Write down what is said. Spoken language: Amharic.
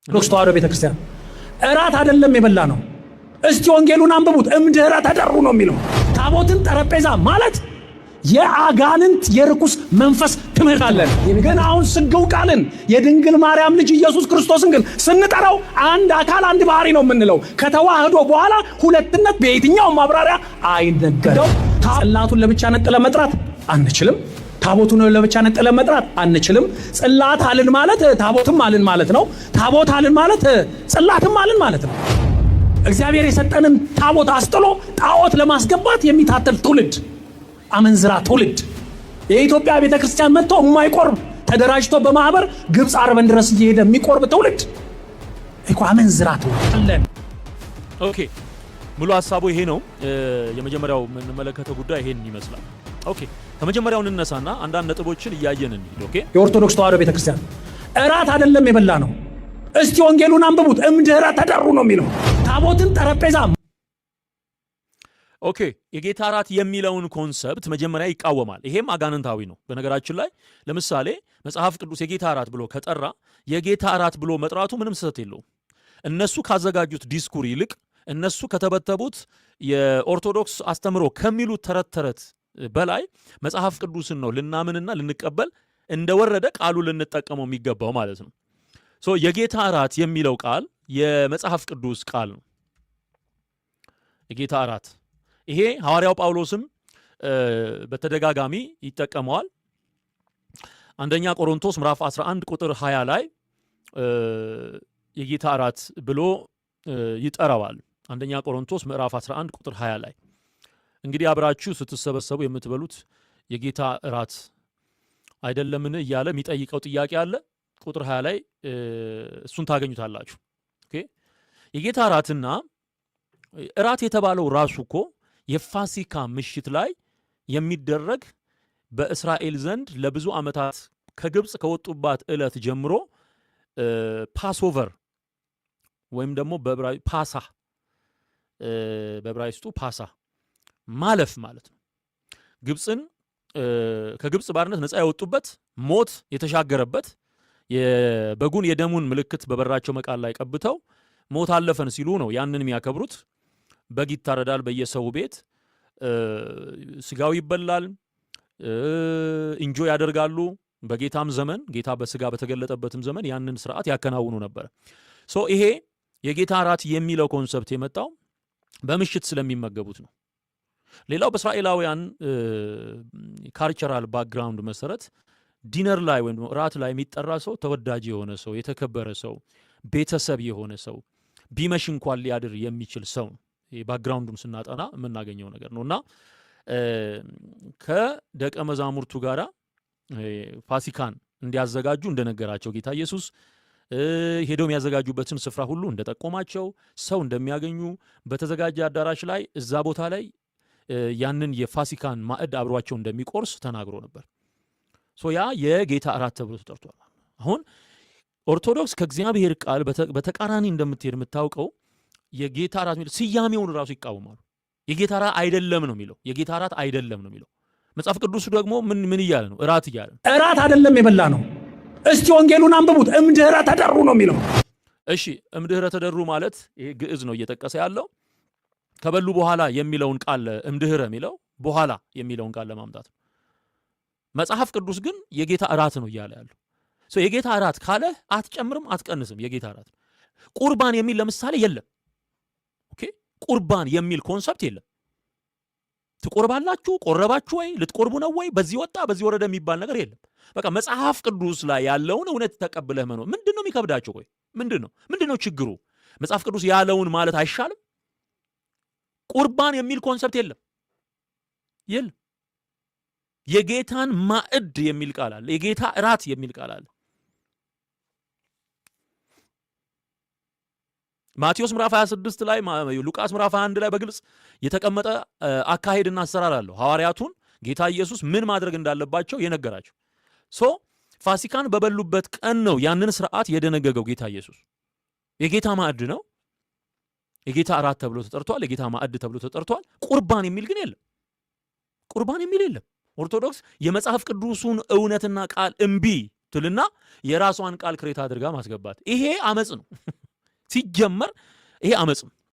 ኦርቶዶክስ ተዋሕዶ ቤተክርስቲያን እራት አይደለም የበላ ነው። እስቲ ወንጌሉን አንብቡት። እምድኅረ ተደሩ ነው የሚለው። ታቦትን ጠረጴዛ ማለት የአጋንንት የርኩስ መንፈስ ትምህርት አለን። ግን አሁን ስግው ቃልን የድንግል ማርያም ልጅ ኢየሱስ ክርስቶስን ግን ስንጠራው አንድ አካል አንድ ባህሪ ነው የምንለው። ከተዋህዶ በኋላ ሁለትነት በየትኛውም ማብራሪያ አይነገርም። ጽላቱን ለብቻ ነጥለ መጥራት አንችልም። ታቦቱን ለብቻ ነጥለ መጥራት አንችልም። ጽላት አልን ማለት ታቦትም አልን ማለት ነው። ታቦት አልን ማለት ጽላትም አልን ማለት ነው። እግዚአብሔር የሰጠንን ታቦት አስጥሎ ጣዖት ለማስገባት የሚታተል ትውልድ፣ አመንዝራ ትውልድ። የኢትዮጵያ ቤተክርስቲያን መጥቶ የማይቆርብ ተደራጅቶ በማህበር ግብፅ አርበን ድረስ እየሄደ የሚቆርብ ትውልድ እኮ አመንዝራ ትውልድ አለን። ኦኬ፣ ሙሉ ሐሳቡ ይሄ ነው። የመጀመሪያው የምንመለከተው ጉዳይ ይሄን ይመስላል። ኦኬ፣ ከመጀመሪያው እንነሳና አንዳንድ ነጥቦችን እያየን እንሂድ። ኦኬ፣ የኦርቶዶክስ ተዋሕዶ ቤተክርስቲያን እራት አይደለም የበላ ነው። እስቲ ወንጌሉን አንብቡት። እምድኅረ ተደሩ ነው የሚለው። ታቦትን ጠረጴዛ ኦኬ፣ የጌታ እራት የሚለውን ኮንሰፕት መጀመሪያ ይቃወማል። ይሄም አጋንንታዊ ነው። በነገራችን ላይ ለምሳሌ መጽሐፍ ቅዱስ የጌታ እራት ብሎ ከጠራ የጌታ እራት ብሎ መጥራቱ ምንም ስህተት የለውም። እነሱ ካዘጋጁት ዲስኩር ይልቅ እነሱ ከተበተቡት የኦርቶዶክስ አስተምሮ ከሚሉት ተረት ተረት በላይ መጽሐፍ ቅዱስን ነው ልናምንና ልንቀበል እንደወረደ ቃሉ ልንጠቀመው የሚገባው ማለት ነው። የጌታ እራት የሚለው ቃል የመጽሐፍ ቅዱስ ቃል ነው። የጌታ እራት ይሄ ሐዋርያው ጳውሎስም በተደጋጋሚ ይጠቀመዋል። አንደኛ ቆሮንቶስ ምዕራፍ 11 ቁጥር 20 ላይ የጌታ እራት ብሎ ይጠራዋል። አንደኛ ቆሮንቶስ ምዕራፍ 11 ቁጥር 20 ላይ እንግዲህ አብራችሁ ስትሰበሰቡ የምትበሉት የጌታ እራት አይደለምን እያለ የሚጠይቀው ጥያቄ አለ። ቁጥር 20 ላይ እሱን ታገኙታላችሁ። ኦኬ፣ የጌታ እራትና እራት የተባለው ራሱ እኮ የፋሲካ ምሽት ላይ የሚደረግ በእስራኤል ዘንድ ለብዙ ዓመታት ከግብፅ ከወጡባት ዕለት ጀምሮ ፓስኦቨር ወይም ደግሞ ፓሳ በዕብራይስጡ ፓሳ ማለፍ ማለት ነው። ግብፅን ከግብፅ ባርነት ነፃ ያወጡበት፣ ሞት የተሻገረበት፣ የበጉን የደሙን ምልክት በበራቸው መቃል ላይ ቀብተው ሞት አለፈን ሲሉ ነው ያንን የሚያከብሩት። በግ ይታረዳል በየሰው ቤት፣ ስጋው ይበላል፣ እንጆ ያደርጋሉ። በጌታም ዘመን ጌታ በስጋ በተገለጠበትም ዘመን ያንን ስርዓት ያከናውኑ ነበር። ይሄ የጌታ እራት የሚለው ኮንሰፕት የመጣው በምሽት ስለሚመገቡት ነው። ሌላው በእስራኤላውያን ካልቸራል ባክግራውንድ መሰረት ዲነር ላይ ወይም እራት ላይ የሚጠራ ሰው ተወዳጅ የሆነ ሰው፣ የተከበረ ሰው፣ ቤተሰብ የሆነ ሰው፣ ቢመሽ እንኳን ሊያድር የሚችል ሰው ባክግራውንዱን ስናጠና የምናገኘው ነገር ነው እና ከደቀ መዛሙርቱ ጋር ፋሲካን እንዲያዘጋጁ እንደነገራቸው ጌታ ኢየሱስ ሄደው የሚያዘጋጁበትን ስፍራ ሁሉ እንደጠቆማቸው፣ ሰው እንደሚያገኙ በተዘጋጀ አዳራሽ ላይ እዛ ቦታ ላይ ያንን የፋሲካን ማዕድ አብሯቸው እንደሚቆርስ ተናግሮ ነበር። ያ የጌታ እራት ተብሎ ተጠርቷል። አሁን ኦርቶዶክስ ከእግዚአብሔር ቃል በተቃራኒ እንደምትሄድ የምታውቀው የጌታ እራት የሚለው ስያሜውን ራሱ ይቃወማሉ። የጌታ እራት አይደለም ነው የሚለው። የጌታ እራት አይደለም ነው የሚለው። መጽሐፍ ቅዱሱ ደግሞ ምን እያለ ነው? እራት እያለ ነው። እራት አይደለም የበላ ነው። እስቲ ወንጌሉን አንብቡት። እምድኅረ ተደሩ ነው የሚለው። እሺ፣ እምድኅረ ተደሩ ማለት ይሄ ግዕዝ ነው እየጠቀሰ ያለው። ከበሉ በኋላ የሚለውን ቃል እምድኅረ የሚለው በኋላ የሚለውን ቃል ለማምጣት ነው። መጽሐፍ ቅዱስ ግን የጌታ እራት ነው እያለ ያለው። የጌታ እራት ካለ አትጨምርም አትቀንስም። የጌታ እራት ቁርባን የሚል ለምሳሌ የለም። ኦኬ፣ ቁርባን የሚል ኮንሰፕት የለም። ትቆርባላችሁ፣ ቆረባችሁ ወይ፣ ልትቆርቡ ነው ወይ፣ በዚህ ወጣ በዚህ ወረደ የሚባል ነገር የለም። በቃ መጽሐፍ ቅዱስ ላይ ያለውን እውነት ተቀብለህ መኖር። ምንድን ነው የሚከብዳቸው? ቆይ ምንድን ነው ችግሩ? መጽሐፍ ቅዱስ ያለውን ማለት አይሻልም? ቁርባን የሚል ኮንሰፕት የለም። የጌታን ማዕድ የሚል ቃል አለ። የጌታ እራት የሚል ቃል አለ። ማቴዎስ ምዕራፍ 26 ላይ፣ ሉቃስ ምዕራፍ 21 ላይ በግልጽ የተቀመጠ አካሄድና አሰራር አለው። ሐዋርያቱን ጌታ ኢየሱስ ምን ማድረግ እንዳለባቸው የነገራቸው። ፋሲካን በበሉበት ቀን ነው ያንን ስርዓት የደነገገው ጌታ ኢየሱስ። የጌታ ማዕድ ነው። የጌታ እራት ተብሎ ተጠርቷል። የጌታ ማዕድ ተብሎ ተጠርቷል። ቁርባን የሚል ግን የለም። ቁርባን የሚል የለም። ኦርቶዶክስ የመጽሐፍ ቅዱሱን እውነትና ቃል እምቢ ትልና የራሷን ቃል ክሬት አድርጋ ማስገባት። ይሄ አመጽ ነው ሲጀመር። ይሄ አመጽ ነው።